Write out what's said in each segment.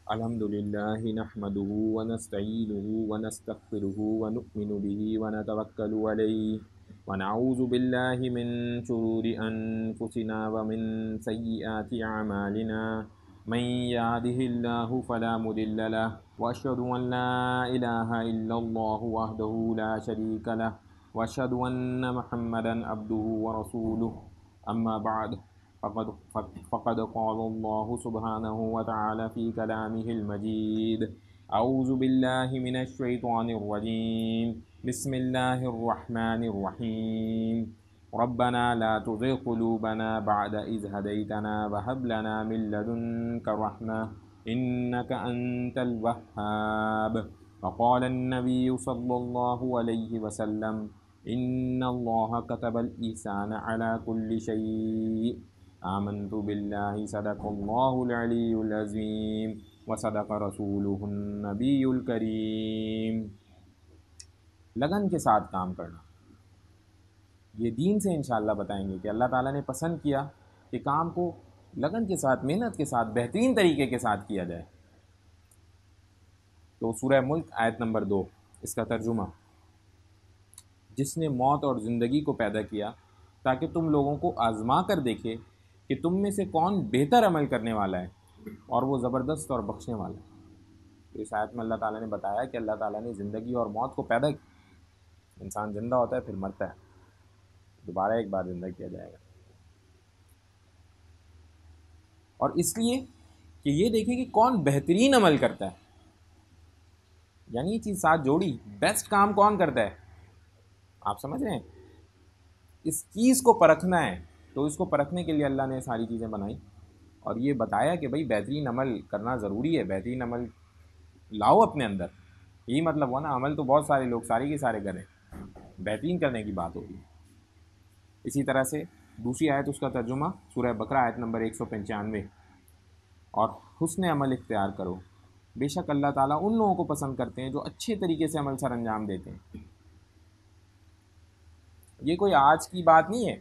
الحمد لله نحمده ونستعينه ونستغفره ونؤمن به ونتوكل عليه ونعوذ بالله من شرور أنفسنا ومن سيئات أعمالنا من يهده الله فلا مضل له وأشهد أن لا إله إلا الله وحده لا شريك له وأشهد أن محمدا عبده ورسوله أما بعد فقد فقد قال الله سبحانه وتعالى في كلامه المجيد أعوذ بالله من الشيطان الرجيم بسم الله الرحمن الرحيم ربنا لا تزغ قلوبنا بعد إذ هديتنا وهب لنا من لدنك رحمة إنك أنت الوهاب وقال النبي صلى الله عليه وسلم إن الله كتب الإحسان على كل شيء آمنت بالله صدق اللہ العلی العظیم وصدق رسولہ النبی الکریم۔ لگن کے ساتھ کام کرنا، یہ دین سے انشاءاللہ بتائیں گے کہ اللہ تعالیٰ نے پسند کیا کہ کام کو لگن کے ساتھ، محنت کے ساتھ، بہترین طریقے کے ساتھ کیا جائے۔ تو سورہ ملک آیت نمبر 2، اس کا ترجمہ: جس نے موت اور زندگی کو پیدا کیا تاکہ تم لوگوں کو آزما کر دیکھے کہ تم میں سے کون بہتر عمل کرنے والا ہے، اور وہ زبردست اور بخشنے والا ہے۔ تو اس آیت میں اللہ تعالیٰ نے بتایا کہ اللہ تعالیٰ نے زندگی اور موت کو پیدا کیا۔ انسان زندہ ہوتا ہے پھر مرتا ہے، دوبارہ ایک بار زندہ کیا جائے گا۔ اور اس لیے کہ یہ دیکھیں کہ کون بہترین عمل کرتا ہے، یعنی یہ چیز ساتھ جوڑی، بیسٹ کام کون کرتا ہے، آپ سمجھ رہے ہیں؟ اس چیز کو پرکھنا ہے، تو اس کو پرکھنے کے لیے اللہ نے ساری چیزیں بنائی اور یہ بتایا کہ بھائی بہترین عمل کرنا ضروری ہے، بہترین عمل لاؤ اپنے اندر۔ یہی مطلب ہوا نا، عمل تو بہت سارے لوگ سارے کے سارے کریں، بہترین کرنے کی بات ہوگی۔ اسی طرح سے دوسری آیت، اس کا ترجمہ سورہ بقرہ آیت نمبر 195، اور حسن عمل اختیار کرو، بے شک اللہ تعالیٰ ان لوگوں کو پسند کرتے ہیں جو اچھے طریقے سے عمل سر انجام دیتے ہیں۔ یہ کوئی آج کی بات نہیں ہے،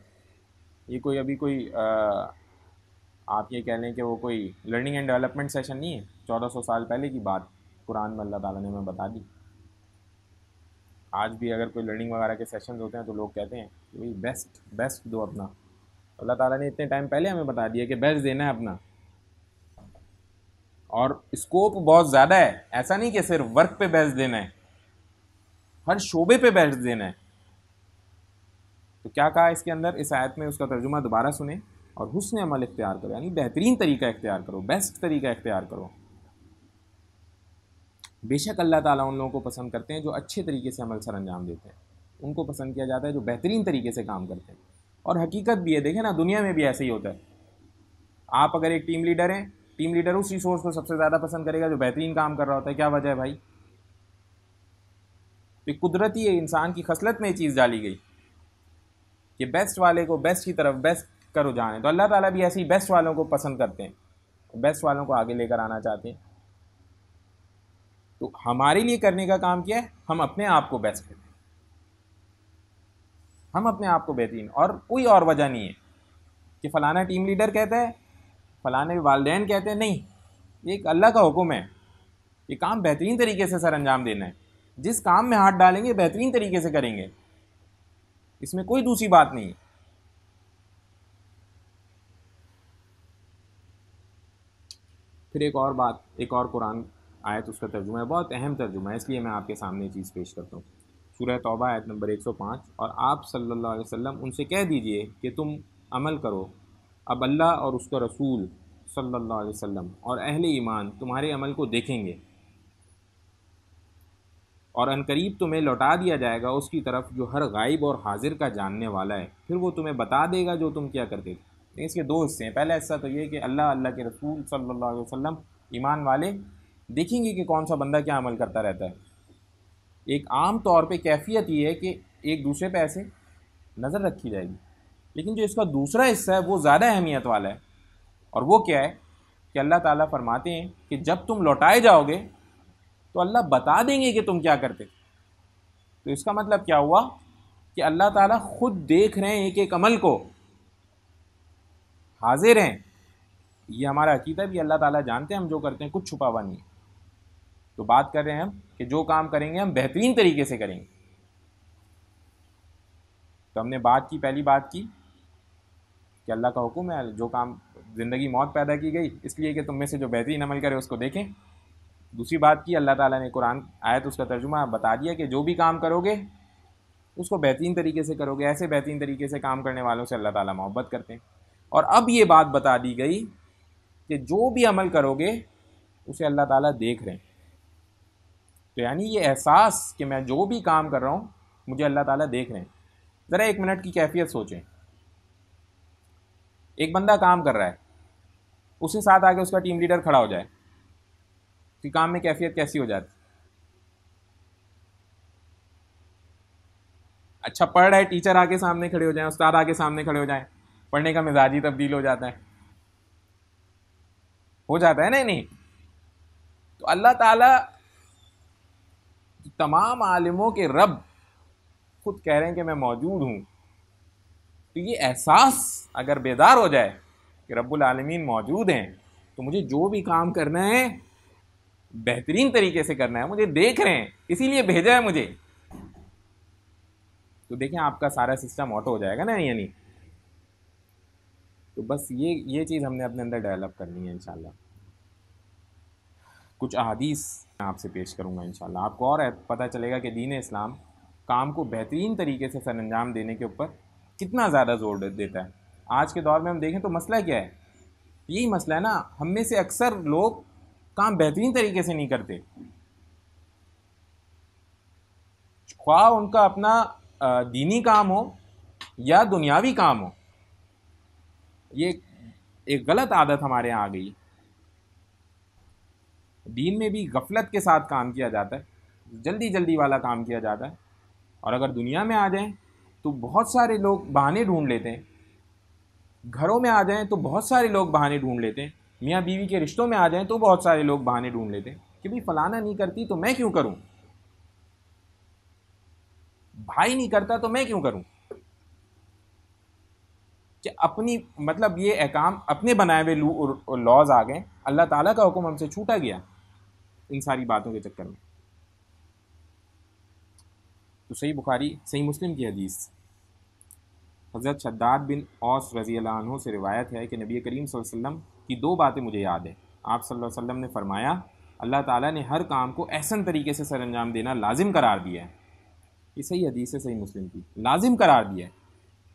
یہ کوئی ابھی کوئی آپ یہ کہہ لیں کہ وہ کوئی لرننگ اینڈ ڈیولپمنٹ سیشن نہیں ہے، 1400 سال پہلے کی بات قرآن میں اللہ تعالیٰ نے ہمیں بتا دی۔ آج بھی اگر کوئی لرننگ وغیرہ کے سیشنز ہوتے ہیں تو لوگ کہتے ہیں کہ بھائی بیسٹ دو اپنا۔ اللہ تعالیٰ نے اتنے ٹائم پہلے ہمیں بتا دیا کہ بیسٹ دینا ہے اپنا، اور اسکوپ بہت زیادہ ہے، ایسا نہیں کہ صرف ورک پہ بیسٹ دینا ہے، ہر شعبے پہ بیسٹ دینا ہے۔ تو کیا کہا اس کے اندر، اس آیت میں، اس کا ترجمہ دوبارہ سنیں، اور حسن عمل اختیار کرو، یعنی بہترین طریقہ اختیار کرو، بیسٹ طریقہ اختیار کرو۔ بے شک اللہ تعالیٰ ان لوگوں کو پسند کرتے ہیں جو اچھے طریقے سے عمل سر انجام دیتے ہیں، ان کو پسند کیا جاتا ہے جو بہترین طریقے سے کام کرتے ہیں۔ اور حقیقت بھی ہے، دیکھیں نا، دنیا میں بھی ایسے ہی ہوتا ہے۔ آپ اگر ایک ٹیم لیڈر ہیں، ٹیم لیڈر اس ریسورس کو سب سے زیادہ پسند کرے گا جو بہترین کام کر رہا ہوتا ہے۔ کیا وجہ ہے بھائی؟ تو قدرتی ہے، انسان کی خصلت میں یہ چیز ڈالی گئی کہ بیسٹ والے کو بیسٹ کی طرف، بیسٹ کا رجحان ہے۔ تو اللہ تعالیٰ بھی ایسے ہی بیسٹ والوں کو پسند کرتے ہیں، بیسٹ والوں کو آگے لے کر آنا چاہتے ہیں۔ تو ہمارے لیے کرنے کا کام کیا ہے؟ ہم اپنے آپ کو بیسٹ کریں، ہم اپنے آپ کو بہترین، اور کوئی اور وجہ نہیں ہے کہ فلانا ٹیم لیڈر کہتا ہے، فلانے والدین کہتے ہیں، نہیں، یہ ایک اللہ کا حکم ہے، یہ کام بہترین طریقے سے سر انجام دینا ہے۔ جس کام میں ہاتھ ڈالیں گے بہترین طریقے سے کریں گے، اس میں کوئی دوسری بات نہیں ہے۔ پھر ایک اور بات، ایک اور قرآن آیت، اس کا ترجمہ ہے، بہت اہم ترجمہ ہے، اس لیے میں آپ کے سامنے یہ چیز پیش کرتا ہوں۔ سورہ توبہ آیت نمبر 105، اور آپ صلی اللہ علیہ وسلم ان سے کہہ دیجئے کہ تم عمل کرو، اب اللہ اور اس کا رسول صلی اللہ علیہ وسلم اور اہل ایمان تمہارے عمل کو دیکھیں گے، اور عنقریب تمہیں لوٹا دیا جائے گا اس کی طرف جو ہر غائب اور حاضر کا جاننے والا ہے، پھر وہ تمہیں بتا دے گا جو تم کیا کرتے تھے۔ اس کے دو حصے ہیں۔ پہلا حصہ تو یہ کہ اللہ کے رسول صلی اللہ علیہ وسلم، ایمان والے دیکھیں گے کہ کون سا بندہ کیا عمل کرتا رہتا ہے۔ ایک عام طور پہ کیفیت یہ ہے کہ ایک دوسرے پہ ایسے نظر رکھی جائے گی، لیکن جو اس کا دوسرا حصہ ہے وہ زیادہ اہمیت والا ہے، اور وہ کیا ہے کہ اللہ تعالیٰ فرماتے ہیں کہ جب تم لوٹائے جاؤ گے تو اللہ بتا دیں گے کہ تم کیا کرتے۔ تو اس کا مطلب کیا ہوا کہ اللہ تعالیٰ خود دیکھ رہے ہیں ایک ایک عمل کو، حاضر ہیں، یہ ہمارا عقیدہ بھی اللہ تعالیٰ جانتے ہیں ہم جو کرتے ہیں کچھ چھپا ہوا نہیں ہے. تو بات کر رہے ہیں ہم کہ جو کام کریں گے ہم بہترین طریقے سے کریں گے. تو ہم نے پہلی بات کی کہ اللہ کا حکم ہے جو کام زندگی موت پیدا کی گئی اس لیے کہ تم میں سے جو بہترین عمل کرے اس کو دیکھیں. دوسری بات کی اللہ تعالیٰ نے قرآن آیت اس کا ترجمہ بتا دیا کہ جو بھی کام کرو گے اس کو بہترین طریقے سے کرو گے. ایسے بہترین طریقے سے کام کرنے والوں سے اللہ تعالیٰ محبت کرتے ہیں. اور اب یہ بات بتا دی گئی کہ جو بھی عمل کرو گے اسے اللہ تعالیٰ دیکھ رہے ہیں. تو یعنی یہ احساس کہ میں جو بھی کام کر رہا ہوں مجھے اللہ تعالیٰ دیکھ رہے ہیں. ذرا ایک منٹ کی کیفیت سوچیں. ایک بندہ کام کر رہا ہے, اس کے ساتھ آگے اس کا ٹیم لیڈر کھڑا ہو جائے کہ کام میں کیفیت کیسی ہو جاتی؟ اچھا پڑھ رہا ہے, ٹیچر آگے سامنے کھڑے ہو جائیں, استاد آگے سامنے کھڑے ہو جائیں, پڑھنے کا مزاج ہی تبدیل ہو جاتا ہے. ہو جاتا ہے نہیں. تو اللہ تعالیٰ تمام عالموں کے رب خود کہہ رہے ہیں کہ میں موجود ہوں. تو یہ احساس اگر بیدار ہو جائے کہ رب العالمین موجود ہیں تو مجھے جو بھی کام کرنا ہے بہترین طریقے سے کرنا ہے. مجھے دیکھ رہے ہیں اسی لیے بھیجا ہے مجھے. تو دیکھیں آپ کا سارا سسٹم آٹو ہو جائے گا نا. یعنی تو بس یہ چیز ہم نے اپنے اندر ڈیولپ کرنی ہے انشاءاللہ. کچھ احادیث میں آپ سے پیش کروں گا انشاءاللہ. آپ کو اور پتہ چلے گا کہ دین اسلام کام کو بہترین طریقے سے سر انجام دینے کے اوپر کتنا زیادہ زور دیتا ہے. آج کے دور میں ہم دیکھیں تو مسئلہ کیا ہے؟ یہی مسئلہ ہے نا, ہم میں سے اکثر لوگ کام بہترین طریقے سے نہیں کرتے. خواہ ان کا اپنا دینی کام ہو یا دنیاوی کام ہو, یہ ایک غلط عادت ہمارے یہاں آ گئی. دین میں بھی غفلت کے ساتھ کام کیا جاتا ہے, جلدی جلدی والا کام کیا جاتا ہے. اور اگر دنیا میں آ جائیں تو بہت سارے لوگ بہانے ڈھونڈ لیتے ہیں. گھروں میں آ جائیں تو بہت سارے لوگ بہانے ڈھونڈ لیتے ہیں. میاں بیوی کے رشتوں میں آ جائیں تو بہت سارے لوگ بہانے ڈھونڈ لیتے ہیں کہ بھئی فلانا نہیں کرتی تو میں کیوں کروں, بھائی نہیں کرتا تو میں کیوں کروں. کہ اپنی مطلب یہ احکام اپنے بنائے ہوئے لاز آ گئے, اللہ تعالیٰ کا حکم ہم سے چھوٹا گیا ان ساری باتوں کے چکر میں. تو صحیح بخاری صحیح مسلم کی حدیث حضرت شداد بن اوس رضی اللہ عنہ سے روایت ہے کہ نبی کریم صلی اللہ علیہ وسلم کی دو باتیں مجھے یاد ہیں. آپ صلی اللہ علیہ وسلم نے فرمایا اللہ تعالیٰ نے ہر کام کو احسن طریقے سے سر انجام دینا لازم قرار دیا ہے. یہ صحیح حدیث ہے صحیح مسلم کی, لازم قرار دیا ہے.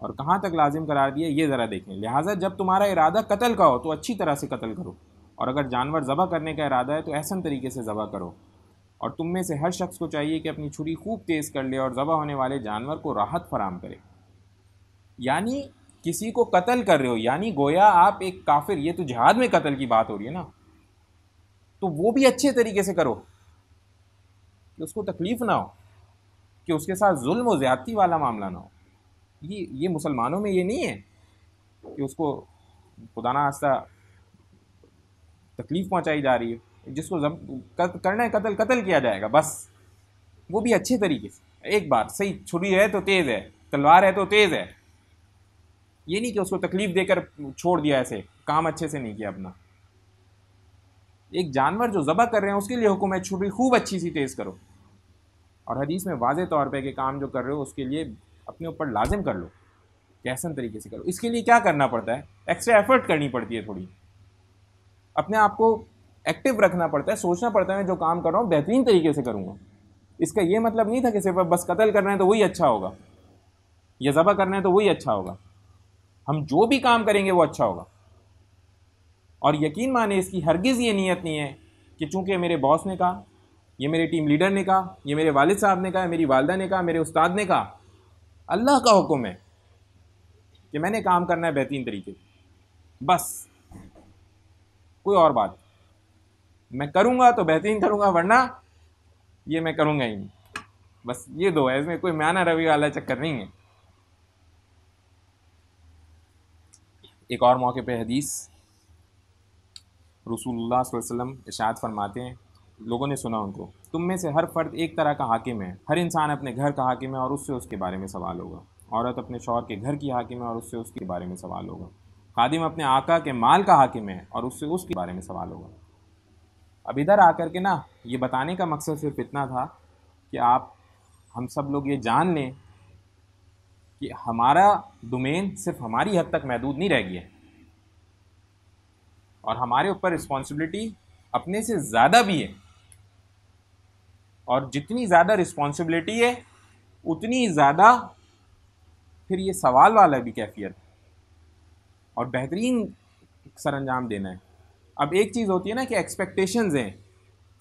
اور کہاں تک لازم قرار دیا یہ ذرا دیکھیں. لہٰذا جب تمہارا ارادہ قتل کا ہو تو اچھی طرح سے قتل کرو, اور اگر جانور ذبح کرنے کا ارادہ ہے تو احسن طریقے سے ذبح کرو. اور تم میں سے ہر شخص کو چاہیے کہ اپنی چھری خوب تیز کر لے اور ذبح ہونے والے جانور کو راحت فراہم کرے. یعنی کسی کو قتل کر رہے ہو, یعنی گویا آپ ایک کافر, یہ تو جہاد میں قتل کی بات ہو رہی ہے نا, تو وہ بھی اچھے طریقے سے کرو کہ اس کو تکلیف نہ ہو, کہ اس کے ساتھ ظلم و زیادتی والا معاملہ نہ ہو. یہ مسلمانوں میں یہ نہیں ہے کہ اس کو خدا نخواستہ تکلیف پہنچائی جا رہی ہے. جس کو کرنا ہے قتل کیا جائے گا بس, وہ بھی اچھے طریقے سے. ایک بار صحیح چھری ہے تو تیز ہے, تلوار ہے تو تیز ہے. یہ نہیں کہ اس کو تکلیف دے کر چھوڑ دیا, ایسے کام اچھے سے نہیں کیا اپنا. ایک جانور جو ذبح کر رہے ہیں اس کے لیے حکم ہے چھری خوب اچھی سی تیز کرو. اور حدیث میں واضح طور پہ کہ کام جو کر رہے ہو اس کے لیے اپنے اوپر لازم کر لو کہ احسن طریقے سے کرو. اس کے لیے کیا کرنا پڑتا ہے؟ ایکسٹرا ایفرٹ کرنی پڑتی ہے, تھوڑی اپنے آپ کو ایکٹیو رکھنا پڑتا ہے, سوچنا پڑتا ہے میں جو کام کر رہا ہوں بہترین طریقے سے کروں گا. اس کا یہ مطلب نہیں تھا کہ صرف بس قتل کرنا ہے تو وہی اچھا ہوگا, یا ذبح کرنا ہے تو وہی اچھا ہوگا. ہم جو بھی کام کریں گے وہ اچھا ہوگا. اور یقین مانے اس کی ہرگز یہ نیت نہیں ہے کہ چونکہ میرے باس نے کہا, یہ میرے ٹیم لیڈر نے کہا, یہ میرے والد صاحب نے کہا, میری والدہ نے کہا, میرے استاد نے کہا, اللہ کا حکم ہے کہ میں نے کام کرنا ہے بہترین طریقے سے, بس کوئی اور بات میں کروں گا تو بہترین کروں گا, ورنہ یہ میں کروں گا ہی نہیں. بس یہ دو ہے, اس میں کوئی میانہ روی والا چکر نہیں ہے. ایک اور موقع پہ حدیث رسول اللہ صلی اللہ علیہ وسلم ارشاد فرماتے ہیں, لوگوں نے سنا ان کو, تم میں سے ہر فرد ایک طرح کا حاکم ہے, ہر انسان اپنے گھر کا حاکم ہے اور اس سے اس کے بارے میں سوال ہوگا. عورت اپنے شوہر کے گھر کی حاکم ہے اور اس سے اس کے بارے میں سوال ہوگا. خادم اپنے آقا کے مال کا حاکم ہے اور اس سے اس کے بارے میں سوال ہوگا۔ اب ادھر آ کر کے نا یہ بتانے کا مقصد صرف اتنا تھا کہ ہم سب لوگ یہ جان لیں کہ ہمارا ڈومین صرف ہماری حد تک محدود نہیں رہ گیا ہے، اور ہمارے اوپر رسپانسبلٹی اپنے سے زیادہ بھی ہے، اور جتنی زیادہ رسپانسبلٹی ہے اتنی زیادہ پھر یہ سوال والا بھی کیفیت اور بہترین سر انجام دینا ہے۔ اب ایک چیز ہوتی ہے نا کہ ایکسپیکٹیشنز ہیں،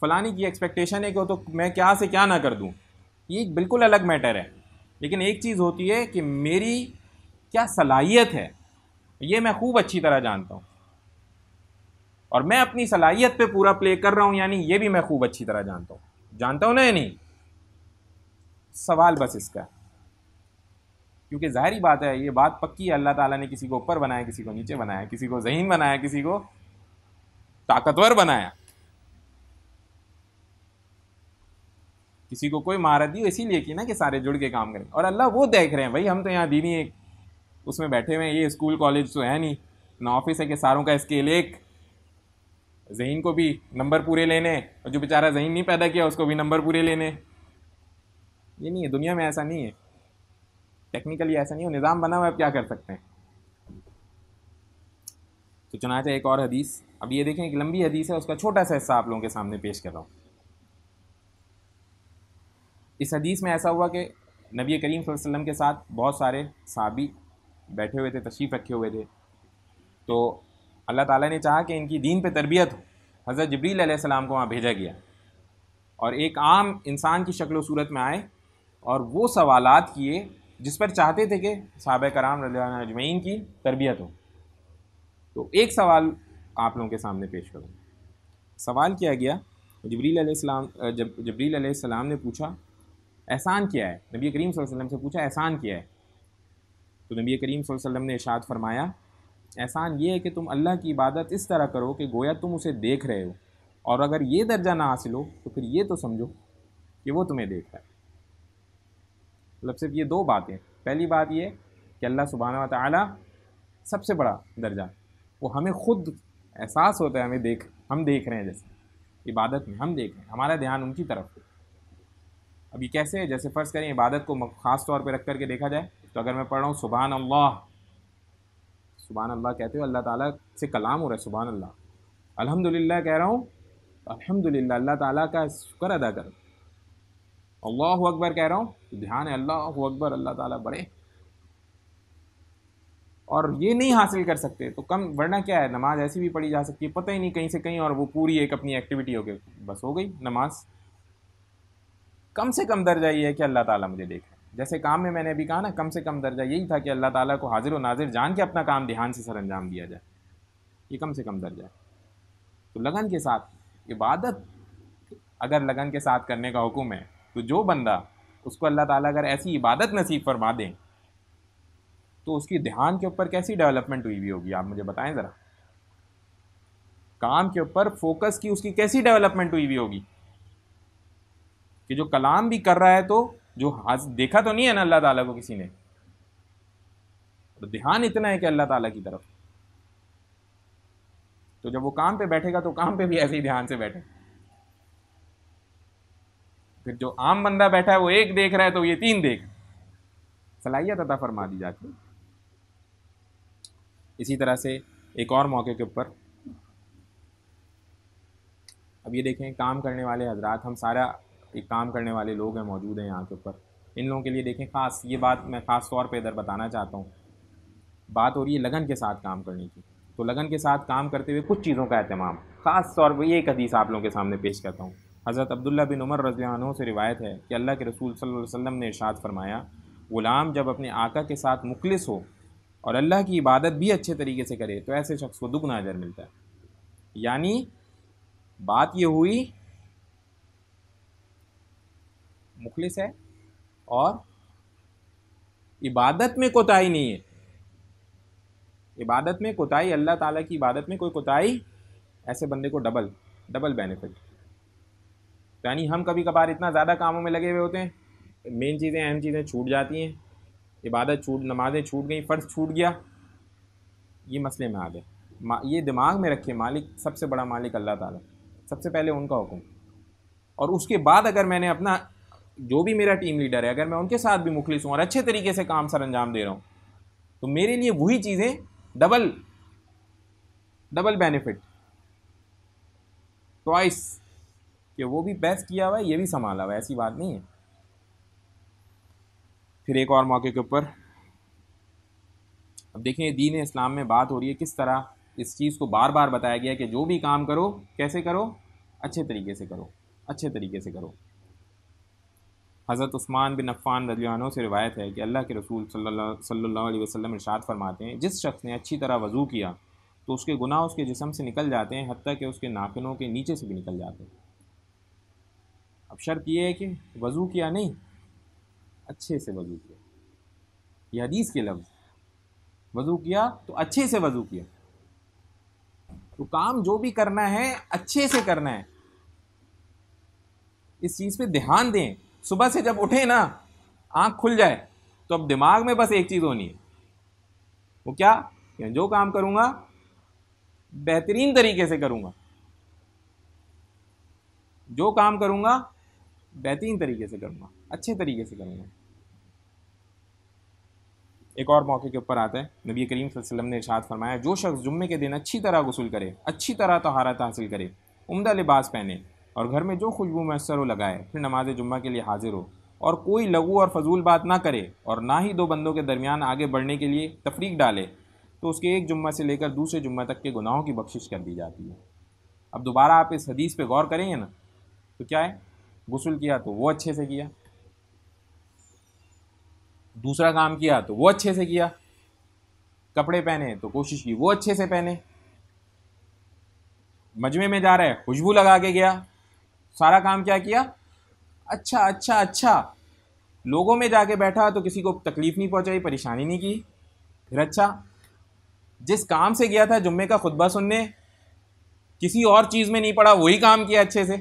فلانی کی ایکسپیکٹیشن ہے کہ وہ تو میں کیا سے کیا نہ کر دوں، یہ بالکل الگ میٹر ہے، لیکن ایک چیز ہوتی ہے کہ میری کیا صلاحیت ہے، یہ میں خوب اچھی طرح جانتا ہوں، اور میں اپنی صلاحیت پہ پورا پلے کر رہا ہوں، یعنی یہ بھی میں خوب اچھی طرح جانتا ہوں نا، یا نہیں؟ سوال بس اس کا، کیونکہ ظاہری بات ہے، یہ بات پکی ہے، اللہ تعالیٰ نے کسی کو اوپر بنایا، کسی کو نیچے بنایا، کسی کو ذہین بنایا، کسی کو طاقتور بنایا، کسی کو کوئی مہارت دی، اسی لیے کی نا کہ سارے جڑ کے کام کریں، اور اللہ وہ دیکھ رہے ہیں بھائی، ہم تو یہاں دینی ایک اس میں بیٹھے ہوئے ہیں، یہ اسکول کالج تو ہے نہیں، نہ آفس ہے کہ ساروں کا اسکیل ایک، ذہین کو بھی نمبر پورے لینے، اور جو بیچارہ ذہین نہیں پیدا کیا اس کو بھی نمبر پورے لینے، یہ نہیں ہے، دنیا میں ایسا نہیں ہے، ٹیکنیکلی ایسا نہیں ہے، نظام بنا ہوا ہے، اب کیا کر سکتے ہیں۔ تو چنانچہ ایک اور حدیث، اب یہ دیکھیں ایک لمبی حدیث ہے، اس کا چھوٹا سا حصہ آپ لوگوں کے سامنے پیش کر رہا ہوں۔ اس حدیث میں ایسا ہوا کہ نبی کریم صلی اللہ علیہ وسلم کے ساتھ بہت سارے صحابی بیٹھے ہوئے تھے، تشریف رکھے ہوئے تھے، تو اللہ تعالیٰ نے چاہا کہ ان کی دین پہ تربیت ہو، حضرت جبریل علیہ السلام کو وہاں بھیجا گیا، اور ایک عام انسان کی شکل و صورت میں آئے اور وہ سوالات کیے جس پر چاہتے تھے کہ صحابہ کرام رضی اللہ عنہم اجمعین کی تربیت ہو۔ تو ایک سوال آپ لوگوں کے سامنے پیش کروں۔ سوال کیا گیا، جبریل علیہ السلام نے پوچھا احسان کیا ہے، نبی کریم صلی اللہ علیہ وسلم سے پوچھا احسان کیا ہے، تو نبی کریم صلی اللہ علیہ وسلم نے ارشاد فرمایا احسان یہ ہے کہ تم اللہ کی عبادت اس طرح کرو کہ گویا تم اسے دیکھ رہے ہو، اور اگر یہ درجہ نہ حاصل ہو تو پھر یہ تو سمجھو کہ وہ تمہیں دیکھ رہا ہے۔ مطلب صرف یہ دو باتیں، پہلی بات یہ کہ اللہ سبحانہ و تعالیٰ سب سے بڑا درجہ، وہ ہمیں خود احساس ہوتا ہے، ہم دیکھ رہے ہیں، جیسے عبادت میں ہم دیکھ رہے ہیں، ہمارا دھیان ان کی طرف ہے۔ اب یہ کیسے ہے؟ جیسے فرض کریں عبادت کو خاص طور پہ رکھ کر کے دیکھا جائے تو اگر میں پڑھ رہا ہوں سبحان اللہ، سبحان اللہ کہتے ہو، اللہ تعالیٰ سے کلام ہو رہا ہے، سبحان اللہ، الحمدللہ کہہ رہا ہوں، الحمدللہ اللہ تعالیٰ کا شکر ادا کر، اللہ اکبر کہہ رہا ہوں تو دھیان ہے اللہ اکبر، اللہ تعالیٰ بڑے، اور یہ نہیں حاصل کر سکتے تو کم، ورنہ کیا ہے، نماز ایسی بھی پڑھی جا سکتی ہے، پتہ ہی نہیں کہیں سے کہیں، اور وہ پوری ایک اپنی ایکٹیویٹی ہو گئی، بس ہو گئی نماز۔ کم سے کم درجہ یہ ہے کہ اللہ تعالیٰ مجھے دیکھ رہا ہے، جیسے کام میں نے ابھی کہا نا، کم سے کم درجہ یہی تھا کہ اللہ تعالیٰ کو حاضر و ناظر جان کے اپنا کام دھیان سے سر انجام دیا جائے، یہ کم سے کم درجہ ہے۔ تو لگن کے ساتھ عبادت اگر لگن کے ساتھ کرنے کا حکم ہے تو جو بندہ، اس کو اللہ تعالیٰ اگر ایسی عبادت نصیب فرما دیں تو اس کی دھیان کے اوپر کیسی ڈیولپمنٹ ہوئی ہوئی ہوگی، آپ مجھے بتائیں ذرا، کام کے اوپر فوکس کی اس کی کیسی ڈیولپمنٹ ہوئی ہوئی ہوگی، کہ جو کلام بھی کر رہا ہے تو جو دیکھا تو نہیں ہے نا اللہ تعالیٰ کو کسی نے، تو دھیان اتنا ہے کہ اللہ تعالیٰ کی طرف، تو جب وہ کام پہ بیٹھے گا تو کام پہ بھی ایسے ہی دھیان سے بیٹھے، پھر جو عام بندہ بیٹھا ہے وہ ایک دیکھ رہا ہے تو یہ تین دیکھ، صلاحیت عطا فرما دی جاتی ہے۔ اسی طرح سے ایک اور موقع کے اوپر، اب یہ دیکھیں کام کرنے والے حضرات، ہم سارا ایک کام کرنے والے لوگ ہیں، موجود ہیں یہاں کے اوپر، ان لوگوں کے لیے دیکھیں خاص یہ بات میں خاص طور پہ ادھر بتانا چاہتا ہوں، بات ہو رہی ہے لگن کے ساتھ کام کرنے کی، تو لگن کے ساتھ کام کرتے ہوئے کچھ چیزوں کا اہتمام، خاص طور پہ یہ ایک حدیث آپ لوگوں کے سامنے پیش کرتا ہوں۔ حضرت عبداللہ بن عمر رضی اللہ عنہ سے روایت ہے کہ اللہ کے رسول صلی اللہ علیہ وسلم نے ارشاد فرمایا غلام جب اپنے آقا کے ساتھ مخلص ہو اور اللہ کی عبادت بھی اچھے طریقے سے کرے تو ایسے شخص کو دگنا اجر ملتا ہے۔ یعنی بات یہ ہوئی مخلص ہے اور عبادت میں کوتاہی نہیں ہے، عبادت میں کوتاہی، اللہ تعالیٰ کی عبادت میں کوئی کوتاہی، ایسے بندے کو ڈبل بینیفٹ۔ یعنی ہم کبھی کبھار اتنا زیادہ کاموں میں لگے ہوئے ہوتے ہیں، مین چیزیں اہم چیزیں چھوٹ جاتی ہیں، عبادت چھوٹ، نمازیں چھوٹ گئیں، فرض چھوٹ گیا، یہ مسئلے میں آ گئے. یہ دماغ میں رکھے مالک سب سے بڑا مالک اللہ تعالیٰ، سب سے پہلے ان کا حکم، اور اس کے بعد اگر میں نے اپنا جو بھی میرا ٹیم لیڈر ہے اگر میں ان کے ساتھ بھی مخلص ہوں اور اچھے طریقے سے کام سر انجام دے رہا ہوں تو میرے لیے وہی چیزیں ڈبل بینیفٹ ٹوائس، کہ وہ بھی بیسٹ کیا ہوا ہے یہ بھی سنبھالا ہوا ہے، ایسی بات نہیں ہے. پھر ایک اور موقع کے اوپر اب دیکھیں دین اسلام میں بات ہو رہی ہے کس طرح اس چیز کو بار بار بتایا گیا کہ جو بھی کام کرو کیسے کرو، اچھے طریقے سے کرو، اچھے طریقے سے کرو. حضرت عثمان بن عفان رضی اللہ عنہ سے روایت ہے کہ اللہ کے رسول صلی اللہ علیہ وسلم ارشاد فرماتے ہیں جس شخص نے اچھی طرح وضو کیا تو اس کے گناہ اس کے جسم سے نکل جاتے ہیں حتیٰ کہ اس کے ناخنوں کے نیچے سے بھی نکل جاتے ہیں. اب شرط یہ ہے کہ وضو کیا نہیں، اچھے سے وضو کیا. یہ حدیث کے لفظ، وضو کیا تو اچھے سے وضو کیا. تو کام جو بھی کرنا ہے اچھے سے کرنا ہے، اس چیز پہ دھیان دیں. صبح سے جب اٹھیں نا آنکھ کھل جائے تو اب دماغ میں بس ایک چیز ہونی ہے، وہ کیا کہ جو کام کروں گا بہترین طریقے سے کروں گا، جو کام کروں گا بہترین طریقے سے کروں گا، اچھے طریقے سے کروں گا. ایک اور موقع کے اوپر آتا ہے نبی کریم صلی اللہ علیہ وسلم نے ارشاد فرمایا جو شخص جمعے کے دن اچھی طرح غسل کرے، اچھی طرح طہارت حاصل کرے، عمدہ لباس پہنے اور گھر میں جو خوشبو میسر ہو لگائے، پھر نماز جمعہ کے لیے حاضر ہو اور کوئی لغو اور فضول بات نہ کرے اور نہ ہی دو بندوں کے درمیان آگے بڑھنے کے لیے تفریق ڈالے، تو اس کے ایک جمعہ سے لے کر دوسرے جمعہ تک کے گناہوں کی بخشش کر دی جاتی ہے. اب دوبارہ آپ اس حدیث پہ غور کریں گے نا تو کیا ہے، غسل کیا تو وہ اچھے سے کیا، دوسرا کام کیا تو وہ اچھے سے کیا، کپڑے پہنے تو کوشش کی وہ اچھے سے پہنے، مجمع میں جا رہا ہے خوشبو لگا کے گیا، سارا کام کیا کیا اچھا اچھا اچھا. لوگوں میں جا کے بیٹھا تو کسی کو تکلیف نہیں پہنچائی، پریشانی نہیں کی. پھر اچھا جس کام سے گیا تھا جمعے کا خطبہ سننے، کسی اور چیز میں نہیں پڑا، وہی کام کیا اچھے سے.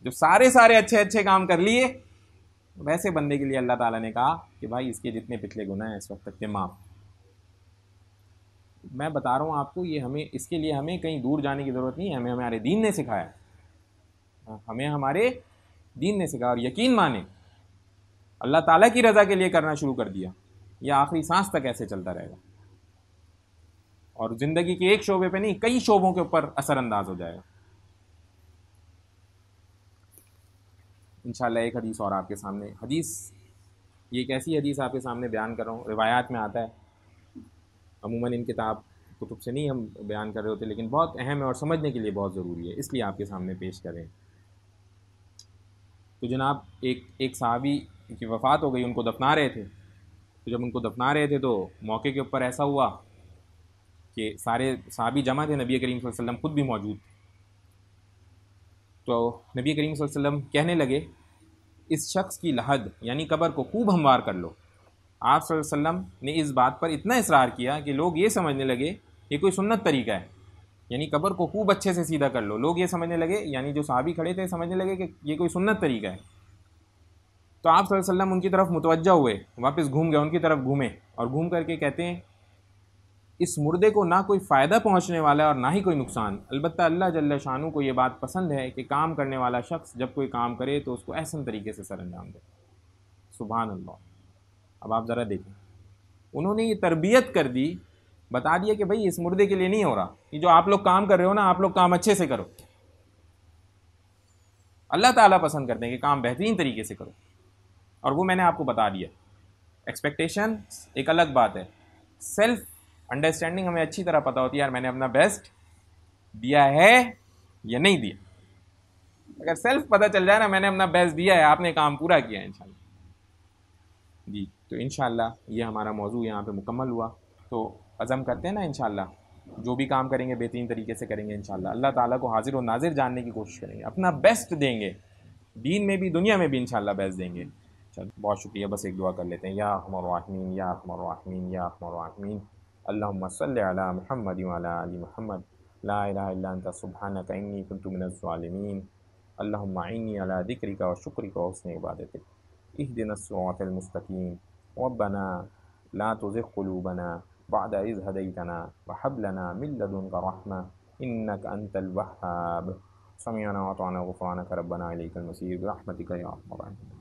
جو سارے اچھے اچھے کام کر لیے، ویسے بندے کے لیے اللہ تعالیٰ نے کہا کہ بھائی اس کے جتنے پچھلے گناہ ہیں اس وقت تک کے معاف. میں بتا رہا ہوں آپ کو، یہ ہمیں اس کے لیے ہمیں کہیں دور جانے کی ضرورت نہیں ہے، ہمیں ہمارے دین نے سکھایا، ہمیں ہمارے دین نے سکھایا. اور یقین مانیں اللہ تعالیٰ کی رضا کے لیے کرنا شروع کر دیا، یہ آخری سانس تک ایسے چلتا رہے گا اور زندگی کے ایک شعبے پہ نہیں کئی شعبوں کے اوپر اثر انداز ہو جائے گا. انشاءاللہ ایک حدیث اور آپ کے سامنے، یہ ایک ایسی حدیث آپ کے سامنے بیان کر رہا ہوں، روایات میں آتا ہے، عموماً ان کتب سے نہیں ہم بیان کر رہے ہوتے لیکن بہت اہم ہے اور سمجھنے کے لیے بہت ضروری ہے، اس لیے آپ کے سامنے پیش کریں. تو جناب ایک صحابی کی وفات ہو گئی، ان کو دفنا رہے تھے. تو جب ان کو دفنا رہے تھے تو موقع کے اوپر ایسا ہوا کہ سارے صحابی جمع تھے، نبی کریم صلی اللہ علیہ وسلم خود بھی موجود تھے. تو نبی کریم صلی اللہ علیہ وسلم کہنے لگے اس شخص کی لحد یعنی قبر کو خوب ہموار کر لو. آپ صلی اللہ علیہ وسلم نے اس بات پر اتنا اصرار کیا کہ لوگ یہ سمجھنے لگے یہ کوئی سنت طریقہ ہے، یعنی قبر کو خوب اچھے سے سیدھا کر لو. لوگ یہ سمجھنے لگے، یعنی جو صحابی کھڑے تھے سمجھنے لگے کہ یہ کوئی سنت طریقہ ہے. تو آپ صلی اللہ علیہ وسلم ان کی طرف متوجہ ہوئے، واپس گھوم گئے، ان کی طرف گھومے اور گھوم کر کے کہتے ہیں اس مردے کو نہ کوئی فائدہ پہنچنے والا ہے اور نہ ہی کوئی نقصان، البتہ اللہ جل شانہ کو یہ بات پسند ہے کہ کام کرنے والا شخص جب کوئی کام کرے تو اس کو احسن طریقے سے سر انجام دے. سبحان اللہ. اب آپ ذرا دیکھیں، انہوں نے یہ تربیت کر دی، بتا دیا کہ بھائی اس مردے کے لیے نہیں ہو رہا، یہ جو آپ لوگ کام کر رہے ہو نا آپ لوگ کام اچھے سے کرو. اللہ تعالیٰ پسند کرتے ہیں کہ کام بہترین طریقے سے کرو، اور وہ میں نے آپ کو بتا دیا. ایکسپیکٹیشن ایک الگ بات ہے، سیلف انڈرسٹینڈنگ ہمیں اچھی طرح پتہ ہوتی ہے یار میں نے اپنا بیسٹ دیا ہے یا نہیں دیا. اگر سیلف پتہ چل جائے نا میں نے اپنا بیسٹ دیا ہے، آپ نے کام پورا کیا ہے انشاءاللہ. تو انشاءاللہ یہ ہمارا موضوع یہاں پہ مکمل ہوا. تو عزم کرتے ہیں نا انشاءاللہ جو بھی کام کریں گے بہترین طریقے سے کریں گے انشاءاللہ. اللہ تعالیٰ کو حاضر و ناظر جاننے کی کوشش کریں گے، اپنا بیسٹ دیں گے، دین میں بھی دنیا میں بھی انشاءاللہ بیسٹ دیں گے. چلو بہت شکریہ. بس ایک دعا کر لیتے ہیں. یا ارحم الراحمین یا ارحم الراحمین یا ارحم الراحمین، اللہم صلی علی محمد وعلی آل محمد، لا الہ الا انت سبحانک انی کنت من الظالمین، اللہم اعنی علی ذکرک و شکرک و حسن عبادتک، اہدنا الصراط المستقیم، ربنا لا تزغ قلوبنا بعد إذ هديتنا وهب لنا من لدنك رحمة إنك أنت الوهاب. سمعنا وأطعنا غفرانك ربنا إليك المصير برحمتك يا أرحم الراحمين.